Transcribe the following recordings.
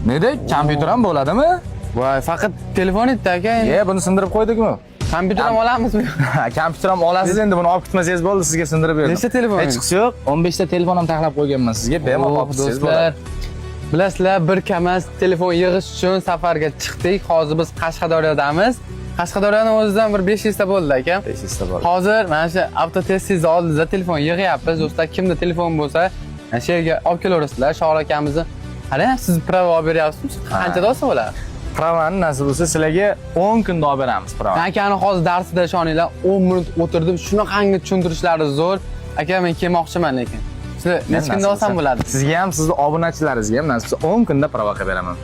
Neda? Kompyuter ham bo'ladimi? Voy, faqat telefon edi aka. Buni sindirib qo'ydikmi? Kompyuter ham olamizmi? Kompyuter ham olasiz endi, buni olib ketmasangiz bo'ldi, sizga sindirib berdim. Nechta telefon? Hech qisi yo'q. 15 ta telefon ham taklif qo'yganman sizga. Bemalol olib ketsangiz bo'ladi. Bilasizlar, bir kamas telefon yig'ish uchun safarga chiqdik. Hozir biz Qashqadaryodamiz. Qashqadaryoning o'zidan bir 500 ta bo'ldi aka. 500 ta bo'ldi. Hozir mana shu avtotestingizni oldingizda telefon yig'yapmiz. Do'stlar, kimda telefon bo'lsa, mana shu yerga olib kelaverasizlar. Shohir akamizni. Qarang, siz prava olib beryapsizmi? Qanchada olsa bo'ladi? Pravani nasib bo'lsa sizlarga 10 kunda olib beramiz pravani. Akani hozir darsida ishoninglar, 10 minut o'tirdim. Shunaqangi tushuntirishlari zo'r. Aka, men kelmoqchiman lekin. Sizlar necha kunda olsam bo'ladi? Sizga ham, sizni obunachilaringizga ham nasib bo'lsa 10 kunda prava qilib beraman.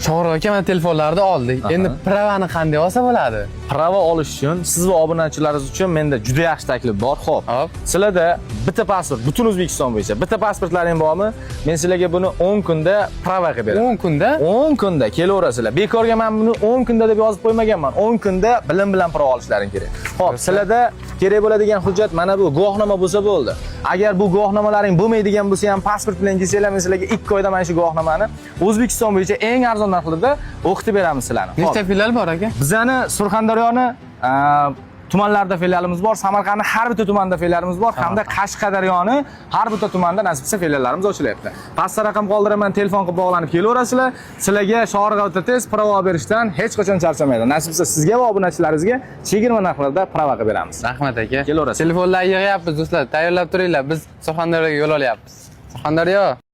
Shohir aka, mana telefonlarni oldik. Endi pravani qanday olsa bo'ladi? Prava olish uchun siz va obunachilaringiz uchun menda juda yaxshi taklif bor. Xo'p. Sizlarda bitta pasport, butun O'zbekiston bo'yicha bitta pasportlaring bormi? Men sizlarga buni 10 kunda prava qilib beraman. 10 kunda? 10 kunda kelaverasizlar. Bekorga men buni 10 kunda deb yozib qo'ymaganman. 10 kunda bilim bilan prava olishlaring kerak. Xo'p, sizlarda kerak bo'ladigan hujjat mana bu guvohnoma bo'lsa bo'ldi. Agar bu guvohnomalaring bo'lmaydigan bo'lsa ham pasport bilan kelsanglar, men sizlarga 2 oyda mana shu guvohnomani O'zbekiston bo'yicha eng arzon narxlarda o'qitib beramiz sizlarni. Nechta filial bor aka? Bizani Surxondaryoni tumanlarda filialimiz bor, Samarqandning har bitta tumanida filialimiz bor, hamda Qashqadaryoni har bitta tumanda nasib etsa filiallarimiz ochilyapti. Pastda raqam qoldiraman, telefon qilib bog'lanib kelaverasizlar. Sizlarga Shohir Avtotest prava berishdan hech qachon charchamaydi. Nasib etsa sizga va obunachilaringizga chegirma narxlarda prava qilib beramiz. Rahmat aka. Kelaverasiz. Telefonlar yig'yapmiz do'stlar, tayyorlab turinglar. Biz Surxondaryoga yo'l olyapmiz. Surxondaryo